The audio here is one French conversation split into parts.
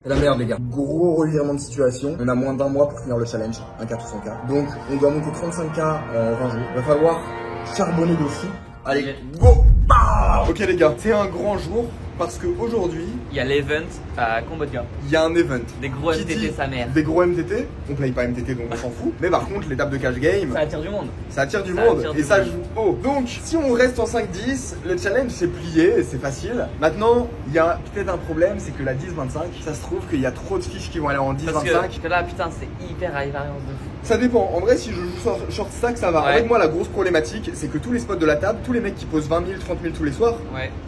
C'est la merde les gars. Gros revirement de situation. On a moins d'un mois pour finir le challenge, un K tout 100K. Donc on doit monter 35K en 20 jours. Va falloir charbonner de fou. Allez, go. Ok les gars, c'est un grand jour parce qu'aujourd'hui, il y a l'event à Cambodia. Il y a un event. Des gros MTT sa mère. Des gros MTT, on paye pas MTT donc on s'en fout. Mais par contre, l'étape de cash game, ça attire du monde. Ça attire du monde et ça joue haut. Donc, si on reste en 5-10, le challenge c'est plié, c'est facile. Maintenant, il y a peut-être un problème, c'est que la 10-25, ça se trouve qu'il y a trop de fiches qui vont aller en 10-25. Parce que là, putain, c'est hyper high variance de fou. Ça dépend. En vrai, si je joue short stack, ça va. Ouais. Avec moi, la grosse problématique, c'est que tous les spots de la table, tous les mecs qui posent 20 000, 30 000 tous les soirs,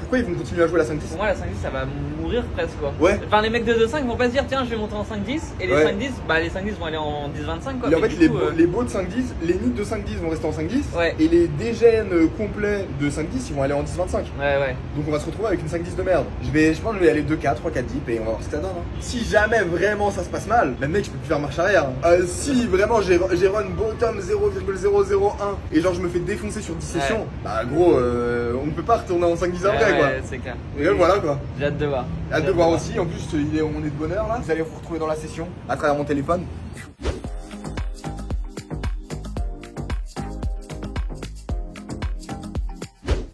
pourquoi ils vont continuer à jouer la 5-10? Pour moi, la 5-10, ça va mourir presque quoi. Ouais. Enfin, les mecs de 2-5 vont pas se dire, tiens, je vais monter en 5-10. Et les 5-10, bah, les 5-10 vont aller en 10-25 quoi. Et en fait, les bots de 5-10, les nids de 5-10 vont rester en 5-10. Ouais. Et les dégènes complets de 5-10, ils vont aller en 10-25. Ouais. Donc on va se retrouver avec une 5-10 de merde. Je pense que je vais aller 2K, 3K deep et on va voir ce que ça donne. Si jamais vraiment ça se passe mal, bah mec, je peux plus faire marche arrière. Si vraiment j'ai run bottom 0,001 et genre je me fais défoncer sur 10 sessions, bah gros, on ne peut pas retourner en 5-10 après quoi. C'est clair. Et voilà quoi. J'ai hâte de voir. Hâte de voir aussi. En plus, on est de bonne heure là. Vous allez vous retrouver dans la session à travers mon téléphone.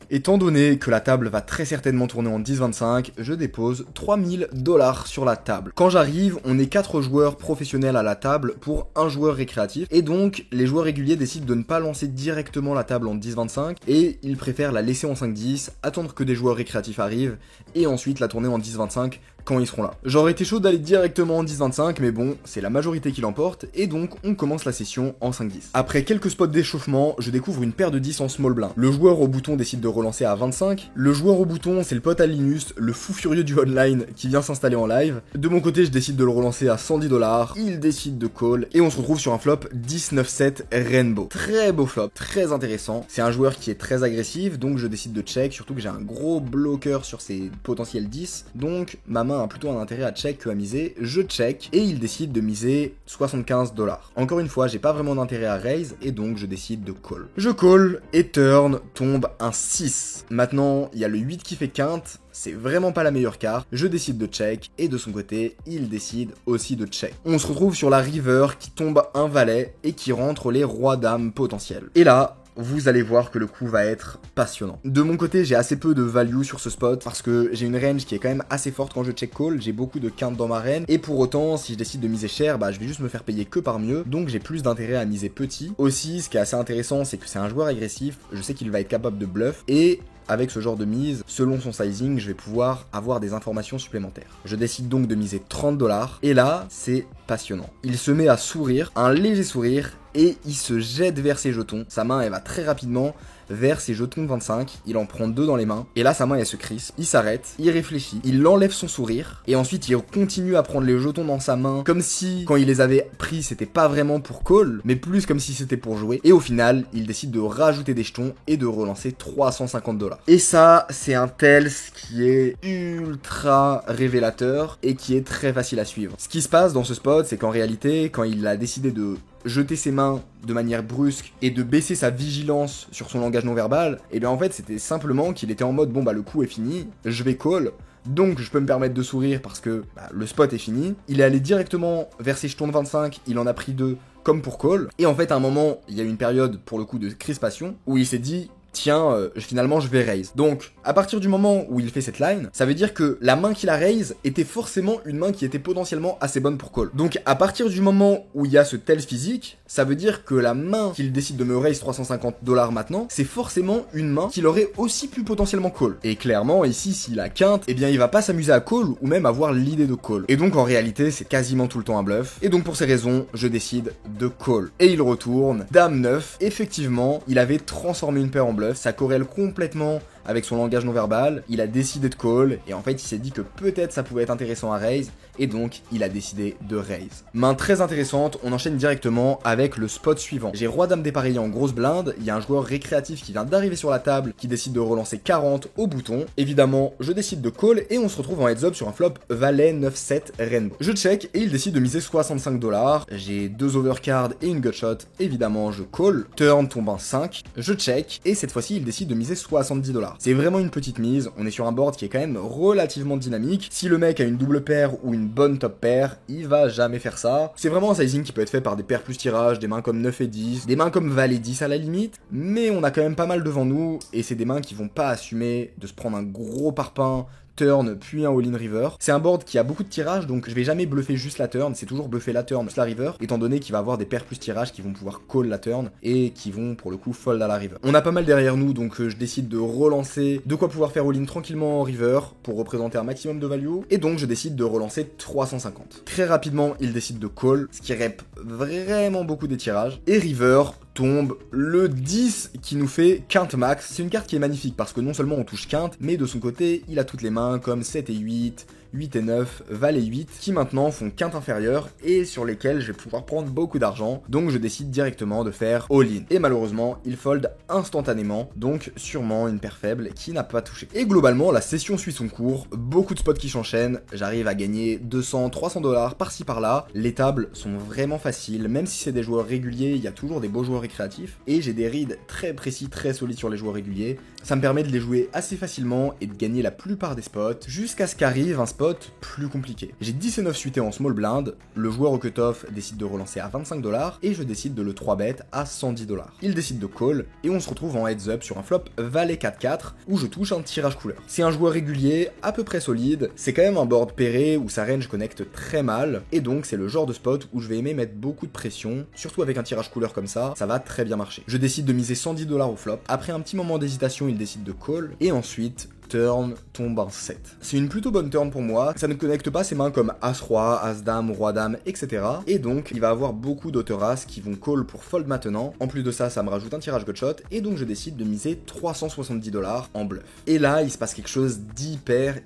Étant donné que la table va très certainement tourner en 10-25, je dépose 3000 $ sur la table. Quand j'arrive, on est 4 joueurs professionnels à la table pour un joueur récréatif, et donc les joueurs réguliers décident de ne pas lancer directement la table en 10-25, et ils préfèrent la laisser en 5-10, attendre que des joueurs récréatifs arrivent, et ensuite la tourner en 10-25 quand ils seront là. J'aurais été chaud d'aller directement en 10-25, mais bon, c'est la majorité qui l'emporte, et donc on commence la session en 5-10. Après quelques spots d'échauffement, je découvre une paire de 10 en small blind. Le joueur au bouton décide de relancer à 25. Le joueur au bouton, c'est le pote à Linus, le fou furieux du online, qui vient s'installer en live. De mon côté, je décide de le relancer à 110 $, il décide de call, et on se retrouve sur un flop 10-9-7 Rainbow. Très beau flop, très intéressant. C'est un joueur qui est très agressif, donc je décide de check, surtout que j'ai un gros bloqueur sur ses potentiels 10, donc ma main a plutôt un intérêt à check que à miser. Je check, et il décide de miser 75 $. Encore une fois, j'ai pas vraiment d'intérêt à raise, et donc je décide de call. Je call, et turn tombe un 6. Maintenant, il y a le 8 qui fait quinte, c'est vraiment pas la meilleure carte, je décide de check, et de son côté, il décide aussi de check. On se retrouve sur la river qui tombe un valet, et qui rentre les rois dames potentiels. Et là, vous allez voir que le coup va être passionnant. De mon côté, j'ai assez peu de value sur ce spot parce que j'ai une range qui est quand même assez forte quand je check call, j'ai beaucoup de quintes dans ma range, et pour autant, si je décide de miser cher, bah je vais juste me faire payer que par mieux, donc j'ai plus d'intérêt à miser petit. Aussi, ce qui est assez intéressant, c'est que c'est un joueur agressif, je sais qu'il va être capable de bluff, et avec ce genre de mise, selon son sizing, je vais pouvoir avoir des informations supplémentaires. Je décide donc de miser 30 $, et là, c'est passionnant. Il se met à sourire, un léger sourire, et il se jette vers ses jetons. Sa main, elle va très rapidement vers ses jetons de 25, il en prend 2 dans les mains, et là sa main elle se crispe, il s'arrête, il réfléchit, il enlève son sourire, et ensuite il continue à prendre les jetons dans sa main, comme si quand il les avait pris c'était pas vraiment pour call, mais plus comme si c'était pour jouer, et au final il décide de rajouter des jetons et de relancer 350 $. Et ça c'est un tels qui est ultra révélateur et qui est très facile à suivre. Ce qui se passe dans ce spot, c'est qu'en réalité quand il a décidé de jeter ses mains de manière brusque et de baisser sa vigilance sur son langage non verbal, et bien en fait c'était simplement qu'il était en mode bon bah le coup est fini, je vais call, donc je peux me permettre de sourire parce que le spot est fini. Il est allé directement vers ses jetons de 25, il en a pris 2 comme pour call, et en fait à un moment il y a eu une période pour le coup de crispation où il s'est dit tiens, finalement je vais raise. Donc, à partir du moment où il fait cette line, ça veut dire que la main qu'il a raise était forcément une main qui était potentiellement assez bonne pour call. Donc, à partir du moment où il y a ce tel physique, ça veut dire que la main qu'il décide de me raise 350 $ maintenant, c'est forcément une main qu'il aurait aussi pu potentiellement call. Et clairement, ici, s'il a quinte, eh bien il va pas s'amuser à call ou même avoir l'idée de call. Et donc, en réalité, c'est quasiment tout le temps un bluff. Et donc, pour ces raisons, je décide de call. Et il retourne, dame 9. Effectivement, il avait transformé une paire en bluff. Ça corrèle complètement avec son langage non verbal, il a décidé de call, et en fait il s'est dit que peut-être ça pouvait être intéressant à raise, et donc il a décidé de raise. Main très intéressante, on enchaîne directement avec le spot suivant. J'ai roi dame dépareillé en grosse blinde, il y a un joueur récréatif qui vient d'arriver sur la table, qui décide de relancer 40 au bouton. Évidemment, je décide de call, et on se retrouve en heads up sur un flop valet 9-7 Rainbow. Je check, et il décide de miser 65 $, j'ai 2 overcards et une gutshot, évidemment je call, turn tombe un 5, je check, et cette fois-ci il décide de miser 70 $. C'est vraiment une petite mise, on est sur un board qui est quand même relativement dynamique. Si le mec a une double paire ou une bonne top paire, il va jamais faire ça. C'est vraiment un sizing qui peut être fait par des paires plus tirage, des mains comme 9 et 10, des mains comme valet 10 à la limite, mais on a quand même pas mal devant nous, et c'est des mains qui vont pas assumer de se prendre un gros parpaing, turn puis un all-in river. C'est un board qui a beaucoup de tirages, donc je vais jamais bluffer juste la turn, c'est toujours bluffer la turn plus la river, étant donné qu'il va avoir des paires plus tirages qui vont pouvoir call la turn et qui vont pour le coup fold à la river. On a pas mal derrière nous, donc je décide de relancer, de quoi pouvoir faire all-in tranquillement en river pour représenter un maximum de value, et donc je décide de relancer 350. Très rapidement, il décide de call, ce qui rep vraiment beaucoup des tirages, et river tombe le 10 qui nous fait quinte max. C'est une carte qui est magnifique parce que non seulement on touche quinte, mais de son côté, il a toutes les mains comme 7 et 8, 8 et 9, valet 8, qui maintenant font quinte inférieure et sur lesquels je vais pouvoir prendre beaucoup d'argent, donc je décide directement de faire all-in. Et malheureusement, il fold instantanément, donc sûrement une paire faible qui n'a pas touché. Et globalement, la session suit son cours, beaucoup de spots qui s'enchaînent, j'arrive à gagner 200, 300 dollars par-ci par-là, les tables sont vraiment faciles, même si c'est des joueurs réguliers, il y a toujours des beaux joueurs récréatifs, et j'ai des reads très précis, très solides sur les joueurs réguliers, ça me permet de les jouer assez facilement et de gagner la plupart des spots, jusqu'à ce qu'arrive un spot plus compliqué. J'ai 10 et 9 suités en small blind, le joueur au cutoff décide de relancer à 25 dollars et je décide de le 3-bet à 110 dollars. Il décide de call et on se retrouve en heads up sur un flop valet 4-4 où je touche un tirage couleur. C'est un joueur régulier, à peu près solide, c'est quand même un board pairé où sa range connecte très mal et donc c'est le genre de spot où je vais aimer mettre beaucoup de pression, surtout avec un tirage couleur comme ça va très bien marcher. Je décide de miser 110 dollars au flop, après un petit moment d'hésitation il décide de call et ensuite turn tombe un 7. C'est une plutôt bonne turn pour moi, ça ne connecte pas ses mains comme As-Roi, As-Dame, Roi-Dame, etc. Et donc, il va avoir beaucoup d'auteur-As qui vont call pour fold maintenant. En plus de ça, ça me rajoute un tirage gutshot, et donc je décide de miser 370 dollars en bluff. Et là, il se passe quelque chose d'hyper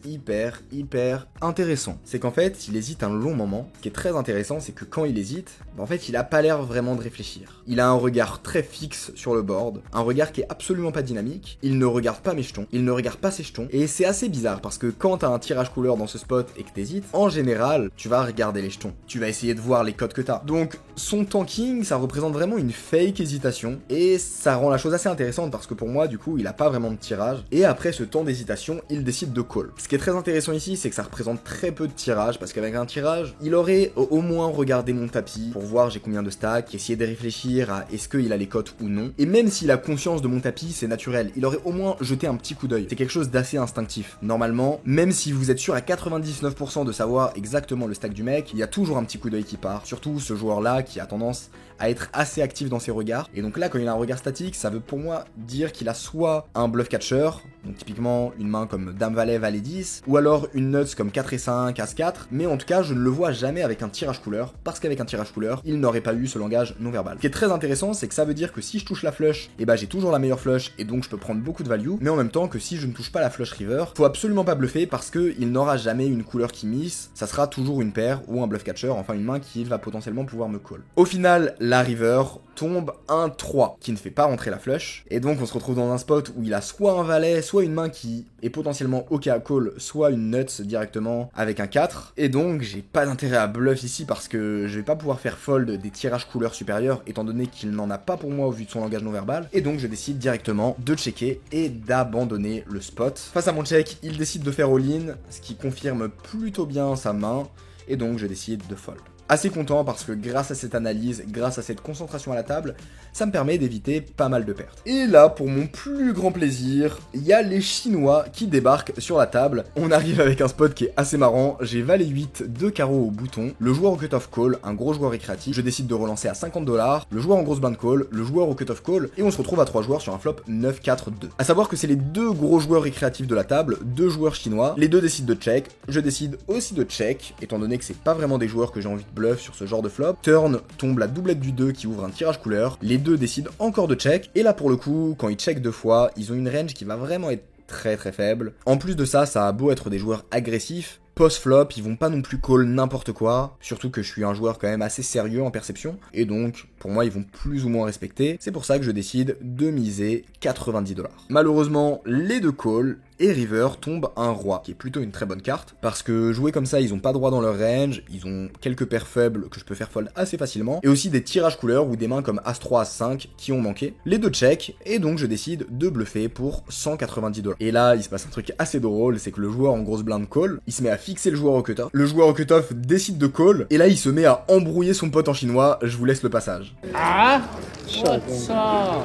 intéressant. C'est qu'en fait, il hésite un long moment. Ce qui est très intéressant, c'est que quand il hésite, en fait, il a pas l'air vraiment de réfléchir. Il a un regard très fixe sur le board, un regard qui est absolument pas dynamique, il ne regarde pas mes jetons, il ne regarde pas ses jetons, et c'est assez bizarre parce que quand t'as un tirage couleur dans ce spot et que t'hésites, en général, tu vas regarder les jetons. Tu vas essayer de voir les codes que t'as. Donc, son tanking, ça représente vraiment une fake hésitation, et ça rend la chose assez intéressante parce que pour moi, du coup, il a pas vraiment de tirage, et après ce temps d'hésitation, il décide de call. Ce qui est très intéressant ici, c'est que ça représente très peu de tirage, parce qu'avec un tirage, il aurait au moins regardé mon tapis pour voir j'ai combien de stacks, essayer de réfléchir à est-ce qu'il a les cotes ou non, et même s'il a conscience de mon tapis, c'est naturel, il aurait au moins jeté un petit coup d'œil. C'est quelque chose d'assez instinctif. Normalement, même si vous êtes sûr à 99% de savoir exactement le stack du mec, il y a toujours un petit coup d'œil qui part, surtout ce joueur-là qui a tendance à être assez actif dans ses regards. Et donc là, quand il a un regard statique, ça veut pour moi dire qu'il a soit un bluff catcher, donc typiquement une main comme Dame Valet, Valet 10, ou alors une nuts comme 4 et 5, As 4, mais en tout cas, je ne le vois jamais avec un tirage couleur, parce qu'avec un tirage couleur, il n'aurait pas eu ce langage non verbal. Ce qui est très intéressant, c'est que ça veut dire que si je touche la flush, et bah j'ai toujours la meilleure flush, et donc je peux prendre beaucoup de value, mais en même temps que si je ne touche pas la flush river, faut absolument pas bluffer parce que il n'aura jamais une couleur qui miss, ça sera toujours une paire ou un bluff catcher, enfin une main qui va potentiellement pouvoir me call. Au final, la river tombe un 3 qui ne fait pas rentrer la flush, et donc on se retrouve dans un spot où il a soit un valet, soit une main qui est potentiellement ok à call, soit une nuts directement avec un 4, et donc j'ai pas d'intérêt à bluff ici parce que je vais pas pouvoir faire fold des tirages couleurs supérieurs étant donné qu'il n'en a pas pour moi au vu de son langage non verbal, et donc je décide directement de checker et d'abandonner le spot. Face à mon check, il décide de faire all-in, ce qui confirme plutôt bien sa main, et donc je décide de fold. Assez content parce que grâce à cette analyse, grâce à cette concentration à la table, ça me permet d'éviter pas mal de pertes. Et là, pour mon plus grand plaisir, il y a les Chinois qui débarquent sur la table. On arrive avec un spot qui est assez marrant, j'ai valet 8, 2 carreaux au bouton, le joueur au cut-off call, un gros joueur récréatif, je décide de relancer à 50 dollars, le joueur en grosse blind call, le joueur au cut-off call, et on se retrouve à 3 joueurs sur un flop 9-4-2. A savoir que c'est les deux gros joueurs récréatifs de la table, deux joueurs chinois, les deux décident de check, je décide aussi de check, étant donné que c'est pas vraiment des joueurs que j'ai envie de bluff sur ce genre de flop. Turn tombe la doublette du 2 qui ouvre un tirage couleur, les deux décident encore de check, et là pour le coup, quand ils check deux fois, ils ont une range qui va vraiment être très faible. En plus de ça, ça a beau être des joueurs agressifs, Post-flop, ils vont pas non plus call n'importe quoi, surtout que je suis un joueur quand même assez sérieux en perception, et donc pour moi ils vont plus ou moins respecter, c'est pour ça que je décide de miser 90$. Malheureusement, les deux calls, et river tombe un roi, qui est plutôt une très bonne carte, parce que jouer comme ça, ils ont pas droit dans leur range, ils ont quelques paires faibles que je peux faire fold assez facilement, et aussi des tirages couleurs ou des mains comme As-3, As-5 qui ont manqué. Les deux check, et donc je décide de bluffer pour 190$. Et là, il se passe un truc assez drôle, c'est que le joueur en grosse blinde call, il se met à fixer le joueur au cutoff, le joueur au cutoff décide de call, et là il se met à embrouiller son pote en chinois, je vous laisse le passage. Ah, ça.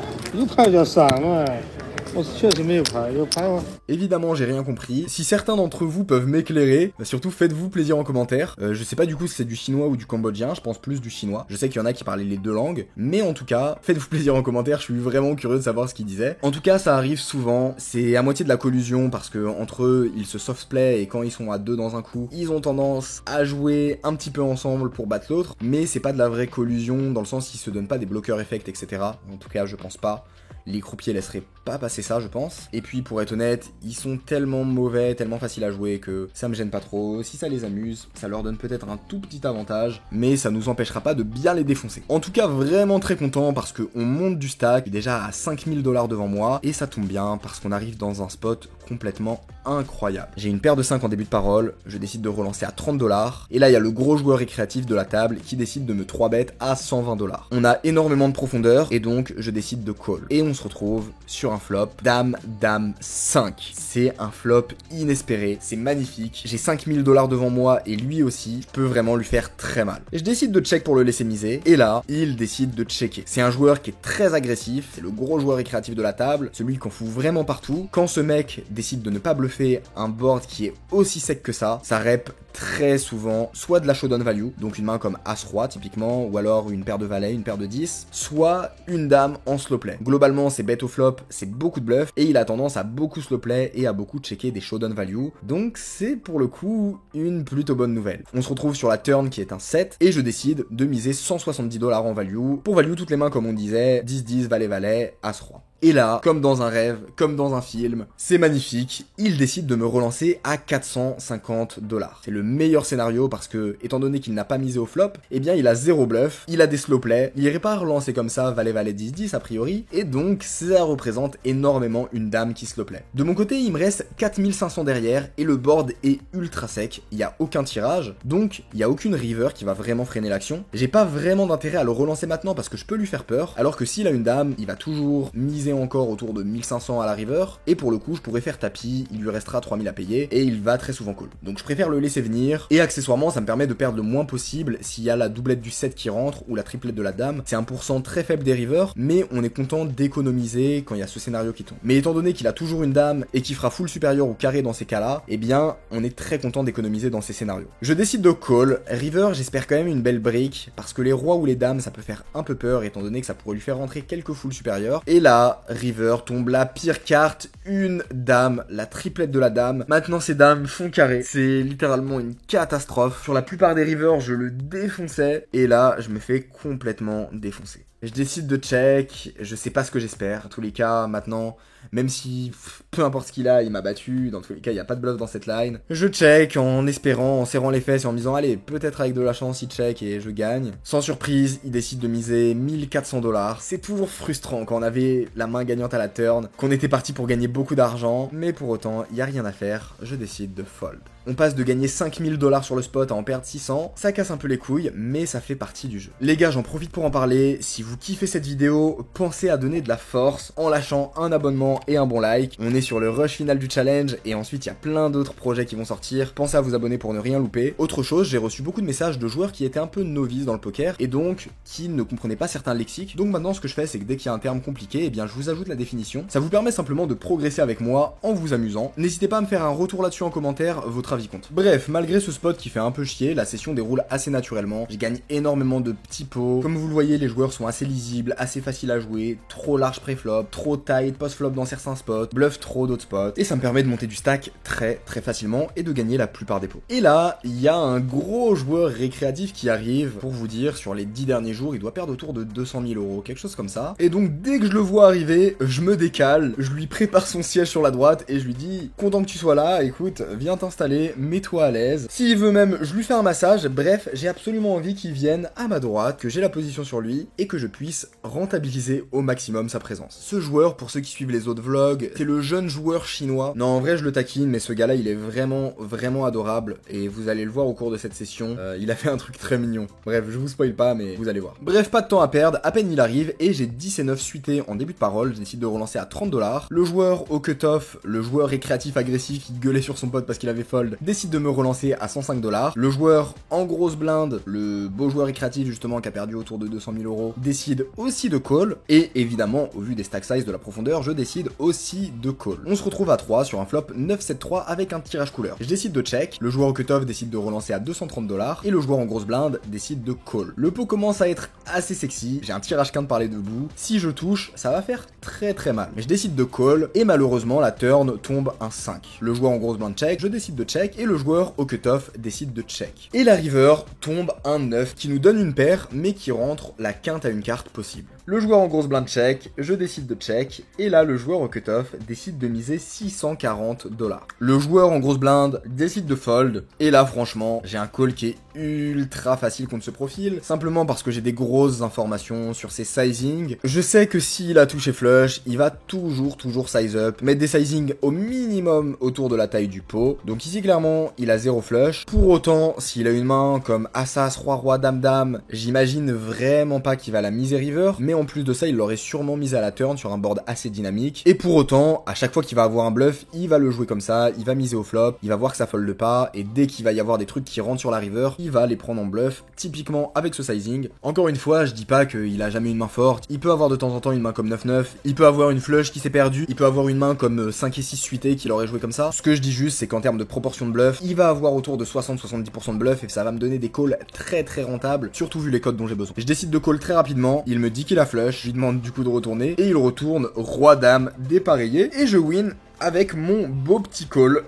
Évidemment, j'ai rien compris. Si certains d'entre vous peuvent m'éclairer, surtout faites-vous plaisir en commentaire. Je sais pas du coup si c'est du chinois ou du cambodgien, je pense plus du chinois. Je sais qu'il y en a qui parlaient les deux langues, mais en tout cas, faites-vous plaisir en commentaire, je suis vraiment curieux de savoir ce qu'ils disaient. En tout cas, ça arrive souvent, c'est à moitié de la collusion parce que entre eux, ils se softplay et quand ils sont à deux dans un coup, ils ont tendance à jouer un petit peu ensemble pour battre l'autre, mais c'est pas de la vraie collusion dans le sens qu'ils se donnent pas des bloqueurs effects, etc. En tout cas, je pense pas. Les croupiers laisseraient pas passer ça, je pense. Et puis, pour être honnête, ils sont tellement mauvais, tellement faciles à jouer que ça me gêne pas trop. Si ça les amuse, ça leur donne peut-être un tout petit avantage, mais ça nous empêchera pas de bien les défoncer. En tout cas, vraiment très content parce qu'on monte du stack, déjà à 5000$ devant moi, et ça tombe bien parce qu'on arrive dans un spot complètement incroyable. J'ai une paire de 5 en début de parole, je décide de relancer à 30$, et là il y a le gros joueur récréatif de la table qui décide de me 3-bet à 120$. On a énormément de profondeur, et donc je décide de call. Et on se retrouve sur un flop, dame, dame, 5. C'est un flop inespéré, c'est magnifique, j'ai 5000$ devant moi et lui aussi, je peux vraiment lui faire très mal. Et je décide de check pour le laisser miser, et là, il décide de checker. C'est un joueur qui est très agressif, c'est le gros joueur récréatif de la table, celui qu'on fout vraiment partout. Quand ce mec décide de ne pas bluffer un board qui est aussi sec que ça rep très souvent soit de la showdown value, donc une main comme As-Roi typiquement, ou alors une paire de valets, une paire de 10, soit une dame en slow play. Globalement, c'est bet au flop, c'est beaucoup de bluff, et il a tendance à beaucoup slow play et à beaucoup checker des showdown value, donc c'est pour le coup une plutôt bonne nouvelle. On se retrouve sur la turn qui est un 7, et je décide de miser 170$ en value, pour value toutes les mains comme on disait, 10-10, valet-valet, As-Roi. Et là, comme dans un rêve, comme dans un film, c'est magnifique, il décide de me relancer à 450$. C'est le meilleur scénario parce que, étant donné qu'il n'a pas misé au flop, eh bien il a zéro bluff, il a des slow play, il irait pas relancer comme ça valet-valet 10-10 a priori, et donc ça représente énormément une dame qui slow play. De mon côté, il me reste 4500 derrière, et le board est ultra sec, il y a aucun tirage, donc il y a aucune river qui va vraiment freiner l'action. J'ai pas vraiment d'intérêt à le relancer maintenant parce que je peux lui faire peur, alors que s'il a une dame, il va toujours miser encore autour de 1500 à la river, et pour le coup je pourrais faire tapis, il lui restera 3000 à payer, et il va très souvent call. Donc je préfère le laisser venir, et accessoirement ça me permet de perdre le moins possible s'il y a la doublette du 7 qui rentre, ou la triplette de la dame. C'est un pourcent très faible des rivers, mais on est content d'économiser quand il y a ce scénario qui tombe. Mais étant donné qu'il a toujours une dame, et qu'il fera full supérieur ou carré dans ces cas-là, eh bien on est très content d'économiser dans ces scénarios. Je décide de call, river j'espère quand même une belle brique, parce que les rois ou les dames ça peut faire un peu peur, étant donné que ça pourrait lui faire rentrer quelques full supérieurs, et là, river tombe la pire carte, une dame, la triplette de la dame. Maintenant ces dames font carré, c'est littéralement une catastrophe. Sur la plupart des rivers je le défonçais, et là je me fais complètement défoncer. Je décide de check, je sais pas ce que j'espère. En tous les cas, maintenant, même si peu importe ce qu'il a, il m'a battu, dans tous les cas, il n'y a pas de bluff dans cette line. Je check en espérant, en serrant les fesses et en me disant, allez, peut-être avec de la chance, il check et je gagne. Sans surprise, il décide de miser 1400$. C'est toujours frustrant quand on avait la main gagnante à la turn, qu'on était parti pour gagner beaucoup d'argent, mais pour autant, il n'y a rien à faire, je décide de fold. On passe de gagner 5000$ sur le spot à en perdre 600, ça casse un peu les couilles, mais ça fait partie du jeu. Les gars, j'en profite pour en parler, si vous kiffez cette vidéo, pensez à donner de la force en lâchant un abonnement et un bon like. On est sur le rush final du challenge, et ensuite il y a plein d'autres projets qui vont sortir, pensez à vous abonner pour ne rien louper. Autre chose, j'ai reçu beaucoup de messages de joueurs qui étaient un peu novices dans le poker, et donc qui ne comprenaient pas certains lexiques, donc maintenant ce que je fais c'est que dès qu'il y a un terme compliqué, eh bien je vous ajoute la définition, ça vous permet simplement de progresser avec moi en vous amusant. N'hésitez pas à me faire un retour là-dessus en commentaire, votre avis compte. Bref, malgré ce spot qui fait un peu chier, la session déroule assez naturellement, je gagne énormément de petits pots, comme vous le voyez les joueurs sont assez lisibles, assez faciles à jouer, trop large pré-flop, trop tight post-flop dans dans certains spots, bluff trop d'autres spots, et ça me permet de monter du stack très facilement et de gagner la plupart des pots. Et là, il y a un gros joueur récréatif qui arrive, pour vous dire, sur les 10 derniers jours, il doit perdre autour de 200 000 euros, quelque chose comme ça. Et donc, dès que je le vois arriver, je me décale, je lui prépare son siège sur la droite et je lui dis, content que tu sois là, écoute, viens t'installer, mets-toi à l'aise. S'il veut même, je lui fais un massage, bref, j'ai absolument envie qu'il vienne à ma droite, que j'ai la position sur lui et que je puisse rentabiliser au maximum sa présence. Ce joueur, pour ceux qui suivent les autres vlogs, c'est le jeune joueur chinois. Non, en vrai, je le taquine, mais ce gars-là, il est vraiment adorable et vous allez le voir au cours de cette session. Il a fait un truc très mignon. Bref, je vous spoil pas, mais vous allez voir. Bref, pas de temps à perdre, à peine il arrive et j'ai 10 et 9 suités en début de parole, je décide de relancer à 30 $. Le joueur au cut-off, le joueur récréatif agressif qui gueulait sur son pote parce qu'il avait fold, décide de me relancer à 105 $. Le joueur en grosse blinde, le beau joueur récréatif justement qui a perdu autour de 200 000 euros, décide aussi de call. Et évidemment, au vu des stack size de la profondeur, je décide aussi de call. On se retrouve à 3 sur un flop 9-7-3 avec un tirage couleur. Je décide de check, le joueur au cut-off décide de relancer à 230 $, et le joueur en grosse blinde décide de call. Le pot commence à être assez sexy, j'ai un tirage quinte par les deux bouts. Si je touche, ça va faire très mal. Mais je décide de call, et malheureusement la turn tombe un 5. Le joueur en grosse blinde check, je décide de check, et le joueur au cut-off décide de check. Et la river tombe un 9 qui nous donne une paire, mais qui rentre la quinte à une carte possible. Le joueur en grosse blinde check, je décide de check, et là le joueur au cut-off décide de miser 640 $. Le joueur en grosse blinde décide de fold, et là franchement, j'ai un call qui est ultra facile contre ce profil, simplement parce que j'ai des grosses informations sur ses sizing. Je sais que s'il a touché flush, il va toujours size up, mettre des sizing au minimum autour de la taille du pot. Donc ici clairement, il a 0 flush. Pour autant, s'il a une main comme As-As, Roi-Roi, Dame-Dame, j'imagine vraiment pas qu'il va la miser river, mais en plus de ça, il l'aurait sûrement mise à la turn sur un board assez dynamique. Et pour autant, à chaque fois qu'il va avoir un bluff, il va le jouer comme ça, il va miser au flop, il va voir que ça fold pas, et dès qu'il va y avoir des trucs qui rentrent sur la river, il va les prendre en bluff, typiquement avec ce sizing. Encore une fois, je dis pas qu'il a jamais une main forte, il peut avoir de temps en temps une main comme 9-9, il peut avoir une flush qui s'est perdue, il peut avoir une main comme 5 et 6 suité qu'il aurait joué comme ça. Ce que je dis juste, c'est qu'en termes de proportion de bluff, il va avoir autour de 60-70% de bluff et ça va me donner des calls très rentables, surtout vu les codes dont j'ai besoin. Je décide de call très rapidement, il me dit qu'il a flush, je lui demande du coup de retourner, et il retourne Roi-Dame dépareillé, et je win avec mon beau petit call.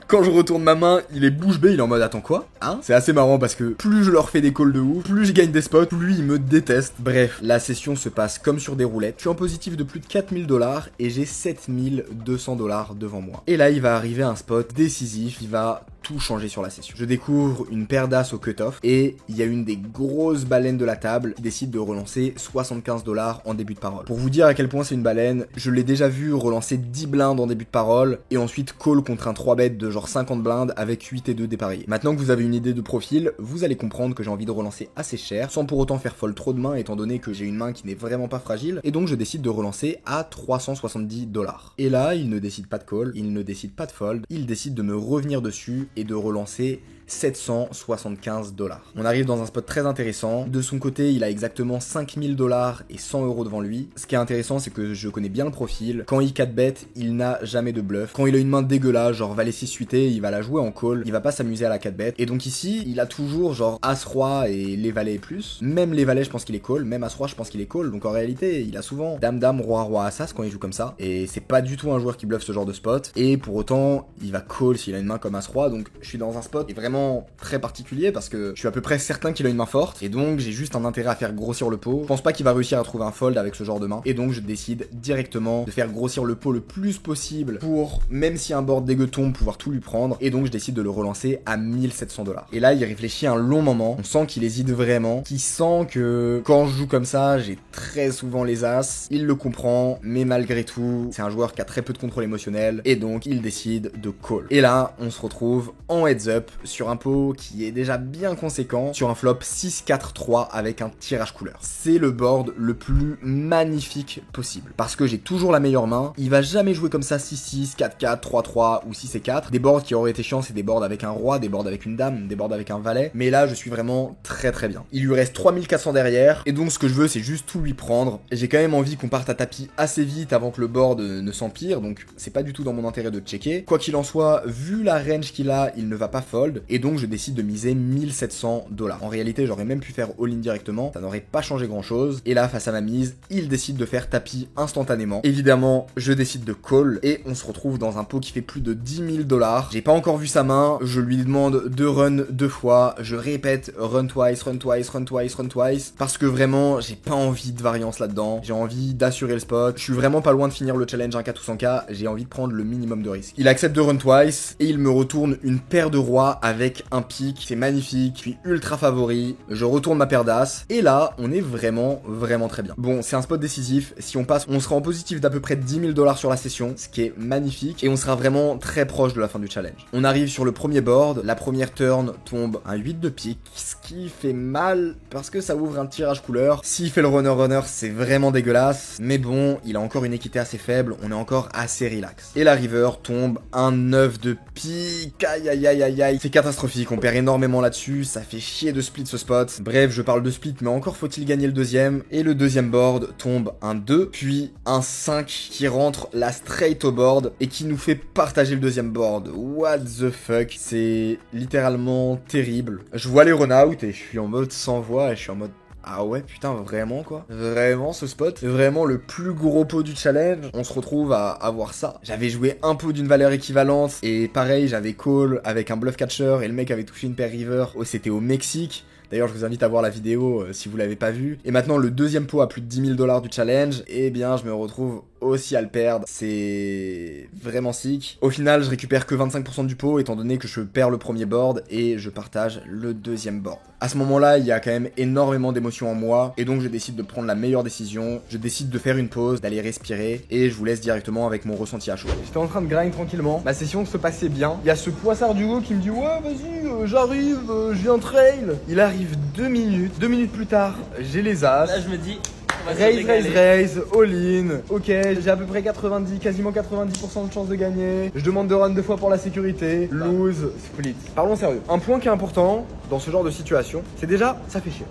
Quand je retourne ma main, il est bouche bée, il est en mode attends quoi, hein? C'est assez marrant parce que plus je leur fais des calls de ouf, plus je gagne des spots, plus ils me détestent. Bref, la session se passe comme sur des roulettes. Je suis en positif de plus de 4000 $ et j'ai 7200 $ devant moi. Et là, il va arriver un spot décisif, il va tout changer sur la session. Je découvre une paire d'as au cut-off et il y a une des grosses baleines de la table qui décide de relancer 75 $ en début de parole. Pour vous dire à quel point c'est une baleine, je l'ai déjà vu relancer 10 blindes en début de parole et ensuite call contre un 3 bet de genre 50 blindes avec 8 et 2 dépareillés. Maintenant que vous avez une idée de profil, vous allez comprendre que j'ai envie de relancer assez cher sans pour autant faire fold trop de mains étant donné que j'ai une main qui n'est vraiment pas fragile et donc je décide de relancer à 370 $. Et là, il ne décide pas de call, il ne décide pas de fold, il décide de me revenir dessus et de relancer 775 $. On arrive dans un spot très intéressant. De son côté, il a exactement 5000 $ et 100 € devant lui. Ce qui est intéressant, c'est que je connais bien le profil. Quand il 4-bet, il n'a jamais de bluff. Quand il a une main dégueulasse, genre valet 6 suité, il va la jouer en call. Il va pas s'amuser à la 4-bet. Et donc ici, il a toujours genre As-Roi et les valets plus. Même les valets, je pense qu'il est call. Même As-Roi, je pense qu'il est call. Donc en réalité, il a souvent Dame-Dame, Roi-Roi, As-As quand il joue comme ça. Et c'est pas du tout un joueur qui bluffe ce genre de spot. Et pour autant, il va call s'il a une main comme As-Roi. Donc je suis dans un spot qui est vraiment très particulier parce que je suis à peu près certain qu'il a une main forte et donc j'ai juste un intérêt à faire grossir le pot. Je pense pas qu'il va réussir à trouver un fold avec ce genre de main et donc je décide directement de faire grossir le pot le plus possible pour, même si un board dégueu tombe, pouvoir tout lui prendre et donc je décide de le relancer à 1700 $. Et là il réfléchit un long moment, on sent qu'il hésite vraiment, qu'il sent que quand je joue comme ça j'ai très souvent les as, il le comprend mais malgré tout c'est un joueur qui a très peu de contrôle émotionnel et donc il décide de call. Et là on se retrouve en heads up sur un pot qui est déjà bien conséquent, sur un flop 6-4-3 avec un tirage couleur. C'est le board le plus magnifique possible parce que j'ai toujours la meilleure main, il va jamais jouer comme ça 6-6, 4-4, 3-3 ou 6-4. Des boards qui auraient été chiants, c'est des boards avec un roi, des boards avec une dame, des boards avec un valet, mais là je suis vraiment très bien. Il lui reste 3400 derrière et donc ce que je veux c'est juste tout lui prendre. J'ai quand même envie qu'on parte à tapis assez vite avant que le board ne s'empire, donc c'est pas du tout dans mon intérêt de checker. Quoi qu'il en soit, vu la range qu'il a, il ne va pas fold et donc je décide de miser 1700 $. En réalité, j'aurais même pu faire all-in directement, ça n'aurait pas changé grand chose. Et là, face à ma mise, il décide de faire tapis instantanément. Évidemment, je décide de call et on se retrouve dans un pot qui fait plus de 10 000 $. J'ai pas encore vu sa main, je lui demande de run 2 fois, je répète run twice, run twice, run twice, run twice, parce que vraiment, j'ai pas envie de variance là-dedans, j'ai envie d'assurer le spot, je suis vraiment pas loin de finir le challenge 1K ou 100K, j'ai envie de prendre le minimum de risque. Il accepte de run twice et il me retourne une paire de rois avec un pic, c'est magnifique, je suis ultra favori, je retourne ma paire d'as et là, on est vraiment très bien. Bon, c'est un spot décisif, si on passe, on sera en positif d'à peu près 10 000 $ sur la session, ce qui est magnifique et on sera vraiment très proche de la fin du challenge. On arrive sur le premier board, la première turn tombe un 8 de pique, ce qui fait mal parce que ça ouvre un tirage couleur. S'il fait le runner, c'est vraiment dégueulasse, mais bon, il a encore une équité assez faible, on est encore assez relax. Et la river tombe un 9 de pique, aïe aïe aïe aïe aïe, c'est catastrophique, on perd énormément là-dessus, ça fait chier de split ce spot. Bref, je parle de split, mais encore faut-il gagner le deuxième, et le deuxième board tombe un 2, puis un 5 qui rentre la straight au board et qui nous fait partager le deuxième board. What the fuck, c'est littéralement terrible. Je vois les run-out et je suis en mode sans voix et je suis en mode ah ouais, putain, vraiment quoi. Vraiment ce spot, vraiment le plus gros pot du challenge. On se retrouve à avoir ça. J'avais joué un pot d'une valeur équivalente et pareil, j'avais call avec un bluff catcher et le mec avait touché une paire river. Oh, c'était au Mexique. D'ailleurs, je vous invite à voir la vidéo si vous l'avez pas vue. Et maintenant, le deuxième pot à plus de 10 000 $ du challenge. Eh bien, je me retrouve aussi à le perdre. C'est vraiment sick. Au final, je récupère que 25% du pot, étant donné que je perds le premier board et je partage le deuxième board. À ce moment-là, il y a quand même énormément d'émotions en moi. Et donc, je décide de prendre la meilleure décision. Je décide de faire une pause, d'aller respirer. Et je vous laisse directement avec mon ressenti à chaud. J'étais en train de grind tranquillement. Ma session se passait bien. Il y a ce poissard du haut qui me dit « Ouais, vas-y, j'arrive, je viens trail. » Il arrive 2 minutes. 2 minutes plus tard, j'ai les as. Là, je me dis, Raise, all-in. Ok, j'ai à peu près 90, quasiment 90% de chance de gagner. Je demande de run 2 fois pour la sécurité. Lose, split. Parlons sérieux. Un point qui est important dans ce genre de situation, c'est déjà, ça fait chier.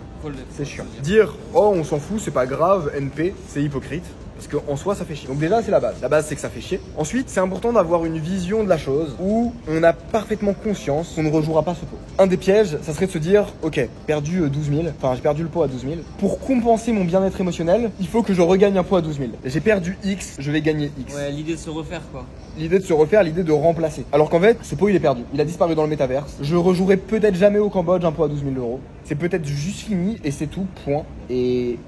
C'est chiant. Dire, oh, on s'en fout, c'est pas grave, NP, c'est hypocrite. Parce qu'en soi, ça fait chier. Donc déjà, c'est la base. La base, c'est que ça fait chier. Ensuite, c'est important d'avoir une vision de la chose où on a parfaitement conscience qu'on ne rejouera pas ce pot. Un des pièges, ça serait de se dire, ok, perdu 12 000, enfin j'ai perdu le pot à 12 000. Pour compenser mon bien-être émotionnel, il faut que je regagne un pot à 12 000. J'ai perdu X, je vais gagner X. Ouais, l'idée de se refaire quoi. L'idée de se refaire, l'idée de remplacer. Alors qu'en fait, ce pot il est perdu. Il a disparu dans le métaverse. Je rejouerai peut-être jamais au Cambodge un pot à 12 000 €. C'est peut-être juste fini et c'est tout, point. Et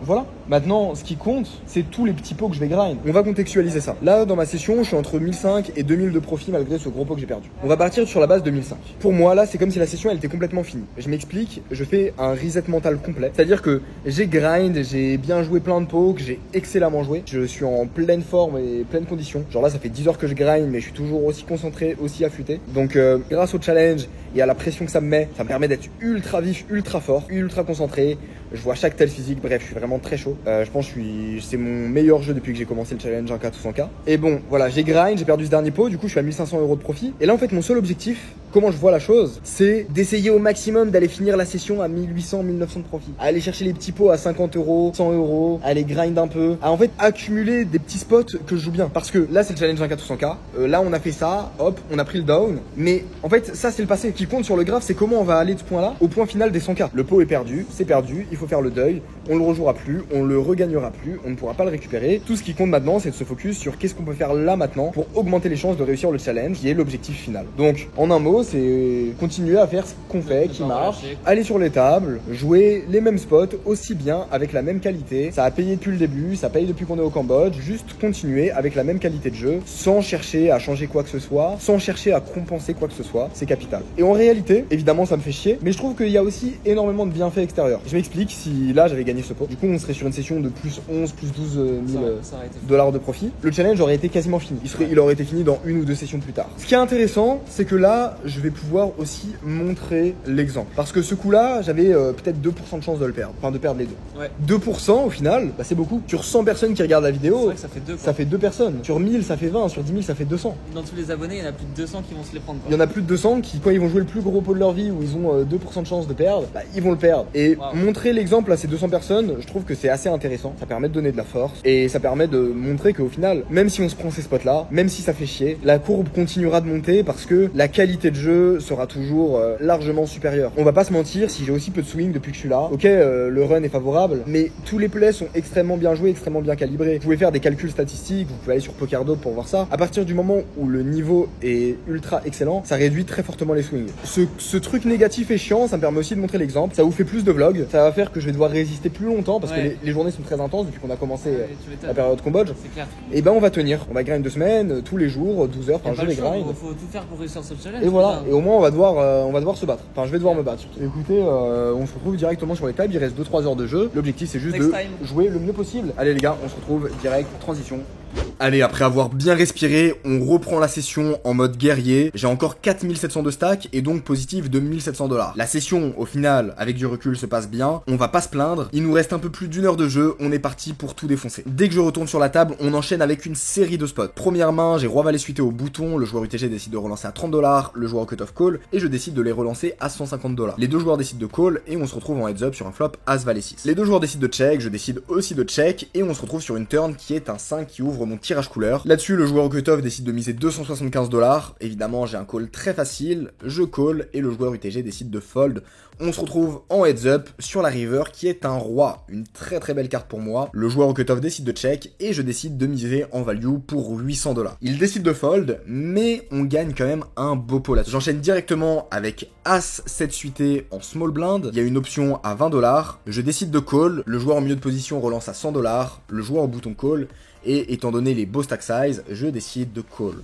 voilà. Maintenant, ce qui compte, c'est tous les petits pots que je vais grind. On va contextualiser ça. Là, dans ma session, je suis entre 1005 et 2000 de profit malgré ce gros pot que j'ai perdu. On va partir sur la base de 1005. Pour moi, là, c'est comme si la session, elle était complètement finie. Je m'explique, je fais un reset mental complet. C'est-à-dire que j'ai grind, j'ai bien joué plein de pots, que j'ai excellemment joué. Je suis en pleine forme et pleine condition. Genre là, ça fait 10 heures que je grind, mais je suis toujours aussi concentré, aussi affûté. Donc, grâce au challenge et à la pression que ça me met, ça me permet d'être ultra vif, ultra fort, ultra concentré. Je vois chaque tel physique, bref, je suis vraiment très chaud. Je pense que c'est mon meilleur jeu depuis que j'ai commencé le challenge 1K ou 100K. Et bon, voilà, j'ai grind, j'ai perdu ce dernier pot, du coup je suis à 1500 € de profit. Et là en fait mon seul objectif, comment je vois la chose, c'est d'essayer au maximum d'aller finir la session à 1800, 1900 de profit. À aller chercher les petits pots à 50 €, 100 €, à aller grind un peu, à en fait accumuler des petits spots que je joue bien. Parce que là c'est le challenge 1K ou 100K, là on a fait ça, hop, on a pris le down. Mais en fait ça c'est le passé. Ce qui compte sur le graphe, c'est comment on va aller de ce point là au point final des 100K. Le pot est perdu, c'est perdu, il faut faire le deuil, on le rejouera plus, on le regagnera plus, on ne pourra pas le récupérer. Tout ce qui compte maintenant, c'est de se focus sur qu'est-ce qu'on peut faire là maintenant pour augmenter les chances de réussir le challenge, qui est l'objectif final. Donc, en un mot, c'est continuer à faire ce qu'on fait, qui marche, aller sur les tables, jouer les mêmes spots aussi bien, avec la même qualité. Ça a payé depuis le début, ça paye depuis qu'on est au Cambodge. Juste continuer avec la même qualité de jeu, sans chercher à changer quoi que ce soit, sans chercher à compenser quoi que ce soit. C'est capital. Et en réalité, évidemment, ça me fait chier, mais je trouve qu'il y a aussi énormément de bienfaits extérieurs. Je m'explique, si là j'avais gagné ce pot, du coup on serait sur une session de plus 11, plus 12 000 $ de profit. Le challenge aurait été quasiment fini. Il aurait été fini dans une ou deux sessions plus tard. Ce qui est intéressant, c'est que là, je vais pouvoir aussi montrer l'exemple. Parce que ce coup-là, j'avais peut-être 2% de chance de le perdre. Enfin, de perdre les deux. Ouais. 2% au final, bah, c'est beaucoup. Sur 100 personnes qui regardent la vidéo, c'est vrai que ça fait 2 quoi. Ça fait 2 personnes. Sur 1000, ça fait 20. Sur 10 000, ça fait 200. Dans tous les abonnés, il y en a plus de 200 qui vont se les prendre. Quoi. Il y en a plus de 200 qui, quand ils vont jouer le plus gros pot de leur vie, où ils ont 2% de chance de perdre, bah, ils vont le perdre. Et montrer l'exemple à ces 200 personnes, je trouve que c'est assez intéressant. Ça permet de donner de la force et ça permet de montrer qu'au final, même si on se prend ces spots là, même si ça fait chier, la courbe continuera de monter parce que la qualité de de jeu sera toujours largement supérieure. On va pas se mentir, si j'ai aussi peu de swing depuis que je suis là, ok, le run est favorable, mais tous les plays sont extrêmement bien joués, extrêmement bien calibrés. Vous pouvez faire des calculs statistiques, vous pouvez aller sur PokerDope pour voir ça. À partir du moment où le niveau est ultra excellent, ça réduit très fortement les swings. Ce truc négatif et chiant, ça me permet aussi de montrer l'exemple. Ça vous fait plus de vlogs, ça va faire que je vais devoir résister plus longtemps parce que les journées sont très intenses depuis qu'on a commencé la période Cambodge. C'est clair. Et ben on va tenir, on va grind 2 semaines, tous les jours, 12 heures, enfin je vais grind. Faut tout faire pour réussir ce challenge. Et voilà, et au moins on va devoir se battre. Enfin je vais devoir me battre surtout. Écoutez, on se retrouve directement sur les tables, il reste 2-3 heures de jeu. L'objectif c'est juste de jouer le mieux possible. Allez les gars, on se retrouve direct, transition. Allez, après avoir bien respiré, on reprend la session en mode guerrier. J'ai encore 4700 de stack et donc positif de 1700 $. La session, au final, avec du recul, se passe bien. On va pas se plaindre. Il nous reste un peu plus d'1 heure de jeu. On est parti pour tout défoncer. Dès que je retourne sur la table, on enchaîne avec une série de spots. Première main, j'ai roi valet suité au bouton. Le joueur UTG décide de relancer à 30 $. Le joueur au cut-off call et je décide de les relancer à 150 $. Les deux joueurs décident de call et on se retrouve en heads up sur un flop as valet 6. Les deux joueurs décident de check, je décide aussi de check et on se retrouve sur une turn qui est un 5 qui ouvre mon tirage couleur. Là-dessus, le joueur au cut-off décide de miser 275 $. Évidemment, j'ai un call très facile, je call et le joueur UTG décide de fold. On se retrouve en heads up sur la river qui est un roi, une très très belle carte pour moi. Le joueur au cut-off décide de check et je décide de miser en value pour 800 $. Il décide de fold, mais on gagne quand même un beau pot là-dessus. J'enchaîne directement avec As 7 suité en small blind. Il y a une option à 20 $. Je décide de call, le joueur en milieu de position relance à 100 $, le joueur au bouton call. Et étant donné les beaux stack size, je décide de call.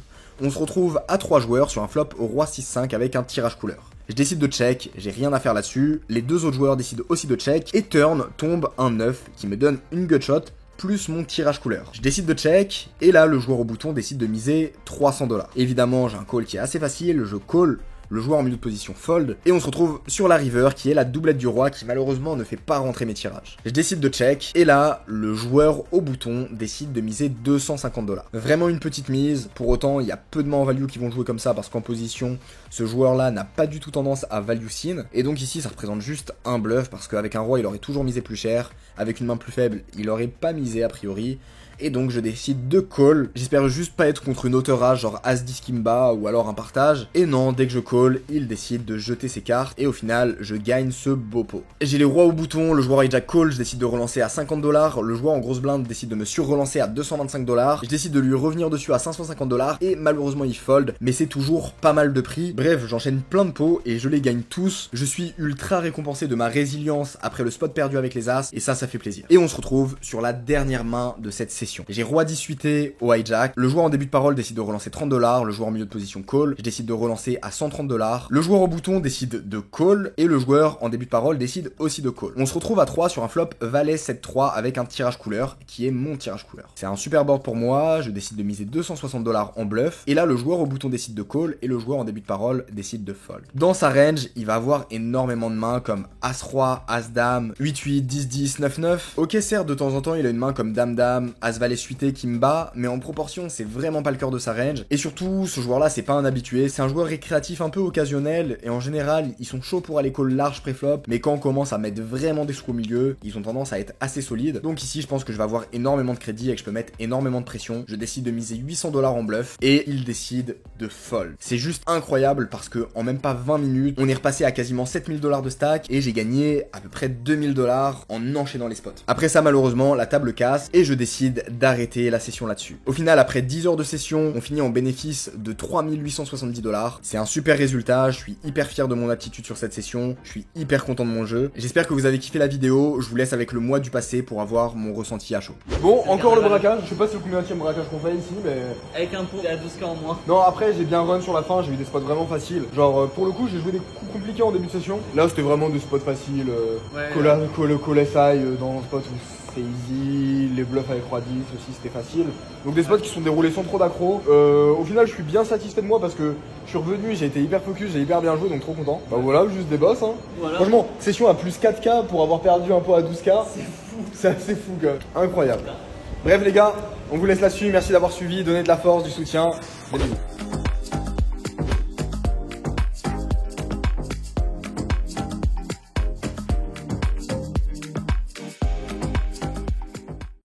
On se retrouve à 3 joueurs sur un flop au roi 6-5 avec un tirage couleur. Je décide de check, j'ai rien à faire là-dessus. Les deux autres joueurs décident aussi de check. Et turn tombe un 9 qui me donne une gutshot plus mon tirage couleur. Je décide de check. Et là, le joueur au bouton décide de miser 300 $. Évidemment, j'ai un call qui est assez facile. Je call. Le joueur en milieu de position fold, et on se retrouve sur la river qui est la doublette du roi qui malheureusement ne fait pas rentrer mes tirages. Je décide de check, et là, le joueur au bouton décide de miser 250 $. Vraiment une petite mise, pour autant il y a peu de mains en value qui vont jouer comme ça parce qu'en position, ce joueur là n'a pas du tout tendance à value sin, et donc ici ça représente juste un bluff parce qu'avec un roi il aurait toujours misé plus cher, avec une main plus faible il aurait pas misé a priori. Et donc je décide de call. J'espère juste pas être contre une auteur genre As-10 Kimba ou alors un partage. Et non, dès que je call, il décide de jeter ses cartes. Et au final, je gagne ce beau pot. J'ai les rois au bouton, le joueur hijack call, je décide de relancer à 50 $. Le joueur en grosse blinde décide de me sur-relancer à 225 $. Je décide de lui revenir dessus à 550 $. Et malheureusement il fold, mais c'est toujours pas mal de prix. Bref, j'enchaîne plein de pots et je les gagne tous. Je suis ultra récompensé de ma résilience après le spot perdu avec les As. Et ça fait plaisir. Et on se retrouve sur la dernière main de cette session. J'ai roi 10 suité au hijack. Le joueur en début de parole décide de relancer 30 $. Le joueur en milieu de position call. Je décide de relancer à 130 $. Le joueur au bouton décide de call. Et le joueur en début de parole décide aussi de call. On se retrouve à 3 sur un flop valet 7-3 avec un tirage couleur qui est mon tirage couleur. C'est un super board pour moi. Je décide de miser 260 $ en bluff. Et là, le joueur au bouton décide de call. Et le joueur en début de parole décide de fold. Dans sa range, il va avoir énormément de mains comme As-Roi, As-Dame, 8-8, 10-10, 9-9. Ok, certes, de temps en temps, il a une main comme Dame-Dame, As-Valet suité qui me bat, mais en proportion, c'est vraiment pas le cœur de sa range. Et surtout, ce joueur-là, c'est pas un habitué, c'est un joueur récréatif un peu occasionnel, et en général, ils sont chauds pour aller call large pré-flop, mais quand on commence à mettre vraiment des sous au milieu, ils ont tendance à être assez solides. Donc ici, je pense que je vais avoir énormément de crédit et que je peux mettre énormément de pression. Je décide de miser 800 $ en bluff, et il décide de fold. C'est juste incroyable parce que en même pas 20 minutes, on est repassé à quasiment 7000 $ de stack, et j'ai gagné à peu près 2000 $ en enchaînant les spots. Après ça, malheureusement, la table casse, et je décide d'arrêter la session là-dessus. Au final, après 10 heures de session, on finit en bénéfice de 3870 $. C'est un super résultat, je suis hyper fier de mon aptitude sur cette session, je suis hyper content de mon jeu. J'espère que vous avez kiffé la vidéo, je vous laisse avec le mois du passé pour avoir mon ressenti à chaud. Bon, encore le braquage, je sais pas c'est le combienième braquage qu'on fait ici, mais... Avec un pot à 12K en moins. Non, après j'ai bien run sur la fin, j'ai eu des spots vraiment faciles. Genre, pour le coup, j'ai joué des coups compliqués en début de session. Là, c'était vraiment des spots faciles, call SI dans le spot où c'était easy, les bluffs avec roi 10 aussi c'était facile. Donc des spots qui sont déroulés sans trop d'accro. Au final je suis bien satisfait de moi parce que je suis revenu, j'ai été hyper focus, j'ai hyper bien joué donc trop content. Bah voilà, juste des boss hein. Voilà. Franchement, session à plus 4K pour avoir perdu un pot à 12K. C'est fou. C'est assez fou quoi. Incroyable. Bref les gars, on vous laisse là-dessus, merci d'avoir suivi, donnez de la force, du soutien. Des bisous.